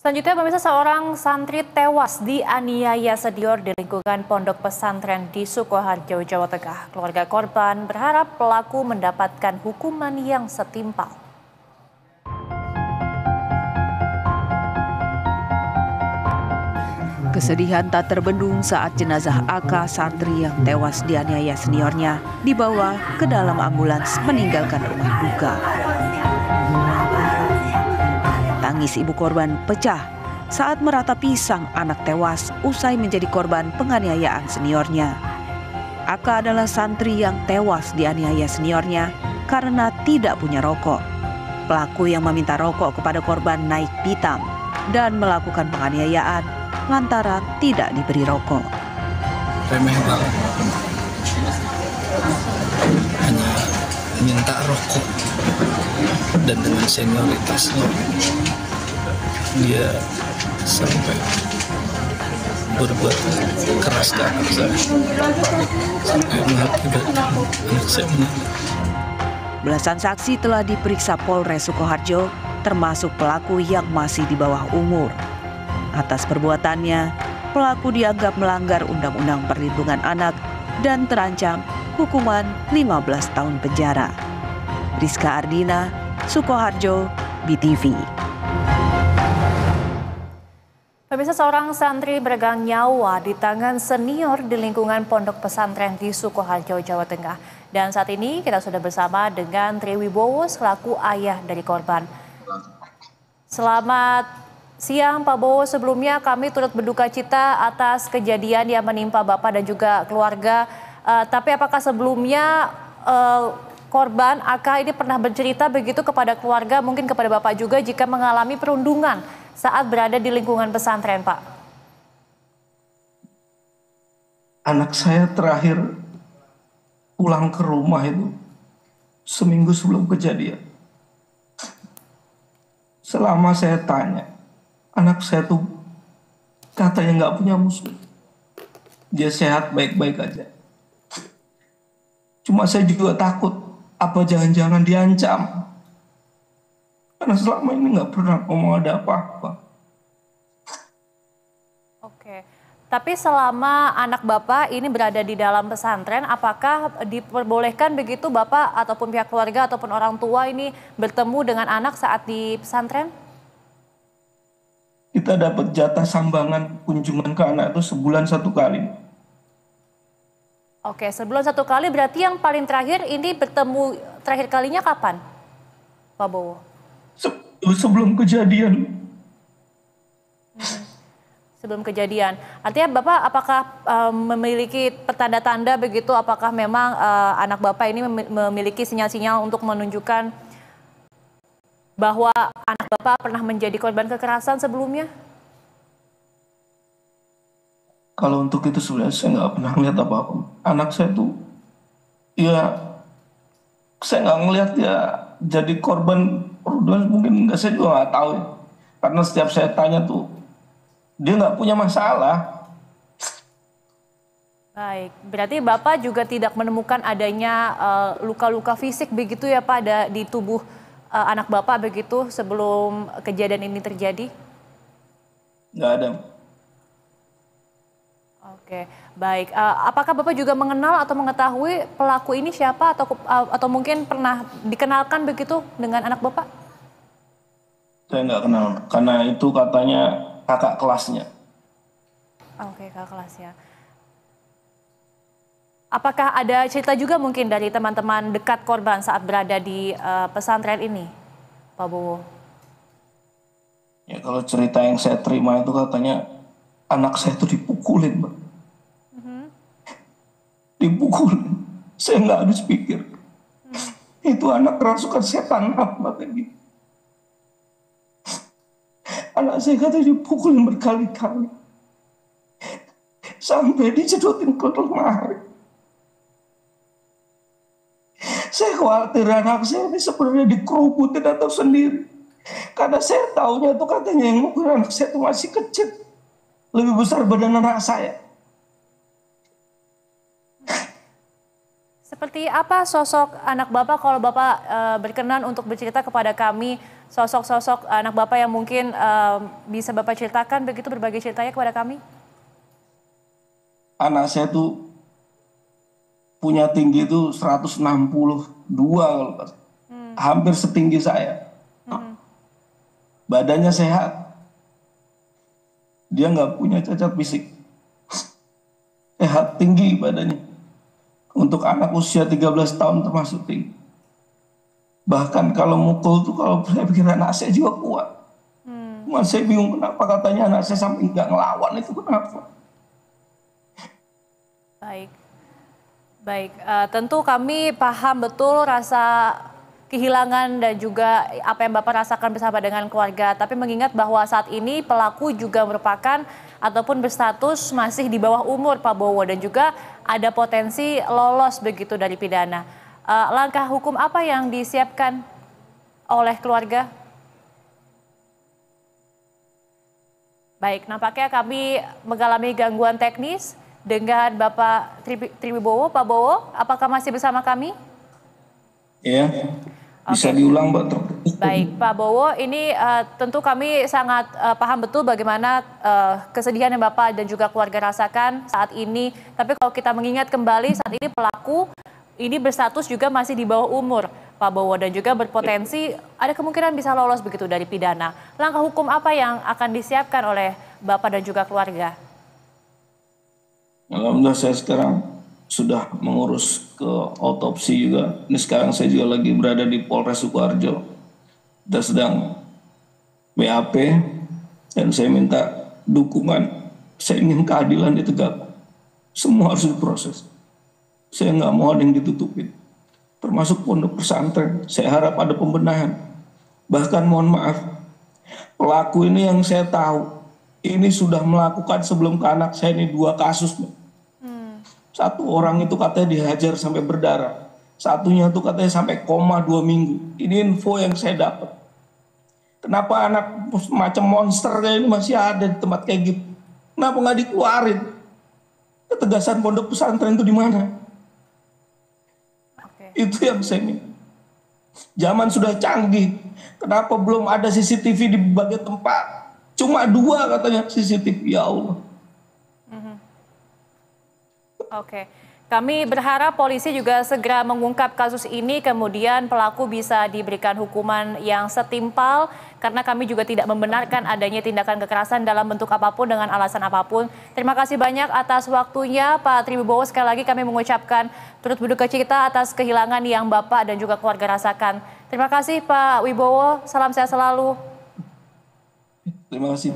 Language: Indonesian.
Selanjutnya, pemirsa, seorang santri tewas dianiaya senior di lingkungan pondok pesantren di Sukoharjo, Jawa Tengah. Keluarga korban berharap pelaku mendapatkan hukuman yang setimpal. Kesedihan tak terbendung saat jenazah AK santri yang tewas dianiaya seniornya dibawa ke dalam ambulans meninggalkan rumah duka. Tangis ibu korban pecah saat meratapi sang anak tewas usai menjadi korban penganiayaan seniornya. AK adalah santri yang tewas dianiaya seniornya karena tidak punya rokok. Pelaku yang meminta rokok kepada korban naik pitam dan melakukan penganiayaan lantaran tidak diberi rokok. Remeh banget. Hanya minta rokok dan dengan senioritasnya dia sampai berbuat keras ke anak saya sampai mengakibatkan anak saya meninggal. Belasan saksi telah diperiksa Polres Sukoharjo, termasuk pelaku yang masih di bawah umur. Atas perbuatannya, pelaku dianggap melanggar Undang-Undang Perlindungan Anak dan terancam hukuman 15 tahun penjara. Rizka Ardina, Sukoharjo, BTV. Pemirsa, seorang santri beregang nyawa di tangan senior di lingkungan pondok pesantren di Sukoharjo, Jawa Tengah. Dan saat ini kita sudah bersama dengan Tri Wibowo selaku ayah dari korban. Selamat siang Pak Bowo, sebelumnya kami turut berduka cita atas kejadian yang menimpa Bapak dan juga keluarga. Tapi apakah sebelumnya korban AK ini pernah bercerita begitu kepada keluarga, mungkin kepada Bapak juga jika mengalami perundungan saat berada di lingkungan pesantren, Pak? Anak saya terakhir pulang ke rumah itu seminggu sebelum kejadian. Selama saya tanya, anak saya tuh katanya nggak punya musuh. Dia sehat baik-baik aja. Cuma saya juga takut, apa jangan-jangan diancam. Karena selama ini nggak pernah ngomong ada apa-apa. Oke, tapi selama anak Bapak ini berada di dalam pesantren, apakah diperbolehkan begitu Bapak ataupun pihak keluarga ataupun orang tua ini bertemu dengan anak saat di pesantren? Kita dapat jatah sambangan kunjungan ke anak itu sebulan 1 kali. Oke, sebulan 1 kali, berarti yang paling terakhir ini bertemu terakhir kalinya kapan, Pak Bowo? Sebelum kejadian. Sebelum kejadian. Artinya Bapak apakah memiliki tanda-tanda begitu, apakah memang anak Bapak ini memiliki sinyal-sinyal untuk menunjukkan bahwa anak Bapak pernah menjadi korban kekerasan sebelumnya? Kalau untuk itu sebenarnya saya nggak pernah ngeliat apa-apa. Anak saya tuh, ya saya nggak ngeliat ya jadi korban perundungan, mungkin nggak, saya juga nggak tahu. Karena setiap saya tanya tuh, dia nggak punya masalah. Baik, berarti Bapak juga tidak menemukan adanya luka-luka fisik begitu ya Pak di tubuh anak Bapak begitu sebelum kejadian ini terjadi? Nggak ada. Oke, baik. Apakah Bapak juga mengenal atau mengetahui pelaku ini siapa atau mungkin pernah dikenalkan begitu dengan anak Bapak? Saya nggak kenal, karena itu katanya kakak kelasnya. Oke, kakak kelasnya. Apakah ada cerita juga mungkin dari teman-teman dekat korban saat berada di pesantren ini, Pak Bowo? Ya kalau cerita yang saya terima itu katanya anak saya itu dipukulin, Mbak. Dipukulin. Saya nggak habis pikir. Itu anak kerasukan setan apa kayak gitu. Anak saya katanya dipukulin berkali-kali. Sampai dicedotin ke lemari. Saya khawatir anak saya ini sebenarnya dikerubutin atau sendiri. Karena saya tahunya itu katanya yang mukul anak saya itu masih kecil. Lebih besar badan anak saya. Seperti apa sosok anak Bapak kalau Bapak berkenan untuk bercerita kepada kami sosok-sosok anak Bapak yang mungkin bisa Bapak ceritakan begitu berbagi ceritanya kepada kami? Anak saya tuh punya tinggi itu 162 kalau nggak salah. Hampir setinggi saya. Badannya sehat. Dia nggak punya cacat fisik. Sehat, tinggi badannya. Untuk anak usia 13 tahun termasuk tinggi. Bahkan kalau mukul tuh kalau saya pikir anak saya juga kuat. Cuma saya bingung kenapa katanya anak saya sampai nggak ngelawan itu kenapa. Baik, baik. Tentu kami paham betul rasa kehilangan dan juga apa yang Bapak rasakan bersama dengan keluarga. Tapi mengingat bahwa saat ini pelaku juga merupakan ataupun berstatus masih di bawah umur Pak Bowo dan juga ada potensi lolos begitu dari pidana. Langkah hukum apa yang disiapkan oleh keluarga? Baik, nampaknya kami mengalami gangguan teknis dengan Bapak Triwibowo. Pak Bowo, apakah masih bersama kami? Iya, bisa diulang Mbak. Baik, Pak Bowo, ini tentu kami sangat paham betul bagaimana kesedihan yang Bapak dan juga keluarga rasakan saat ini. Tapi kalau kita mengingat kembali saat ini pelaku ini berstatus juga masih di bawah umur, Pak Bowo, dan juga berpotensi ada kemungkinan bisa lolos begitu dari pidana. Langkah hukum apa yang akan disiapkan oleh Bapak dan juga keluarga? Alhamdulillah saya sekarang sudah mengurus ke autopsi juga. Ini sekarang saya juga lagi berada di Polres Sukoharjo. Kita sedang BAP dan saya minta dukungan. Saya ingin keadilan ditegakkan. Semua harus diproses. Saya nggak mau ada yang ditutupin. Termasuk pondok pesantren. Saya harap ada pembenahan. Bahkan mohon maaf, pelaku ini yang saya tahu, ini sudah melakukan sebelum ke anak saya ini 2 kasus. Satu orang itu katanya dihajar sampai berdarah. Satunya itu katanya sampai koma 2 minggu. Ini info yang saya dapat. Kenapa anak macam monster kayak ini masih ada di tempat kayak gitu? Kenapa nggak dikeluarin? Ketegasan pondok pesantren itu di mana? Itu yang saya minta. Zaman sudah canggih. Kenapa belum ada CCTV di berbagai tempat? Cuma 2 katanya CCTV. Ya Allah. Oke, kami berharap polisi juga segera mengungkap kasus ini, kemudian pelaku bisa diberikan hukuman yang setimpal, karena kami juga tidak membenarkan adanya tindakan kekerasan dalam bentuk apapun dengan alasan apapun. Terima kasih banyak atas waktunya Pak Triwibowo. Sekali lagi kami mengucapkan turut berduka cita atas kehilangan yang Bapak dan juga keluarga rasakan. Terima kasih Pak Wibowo, salam sehat selalu. Terima kasih.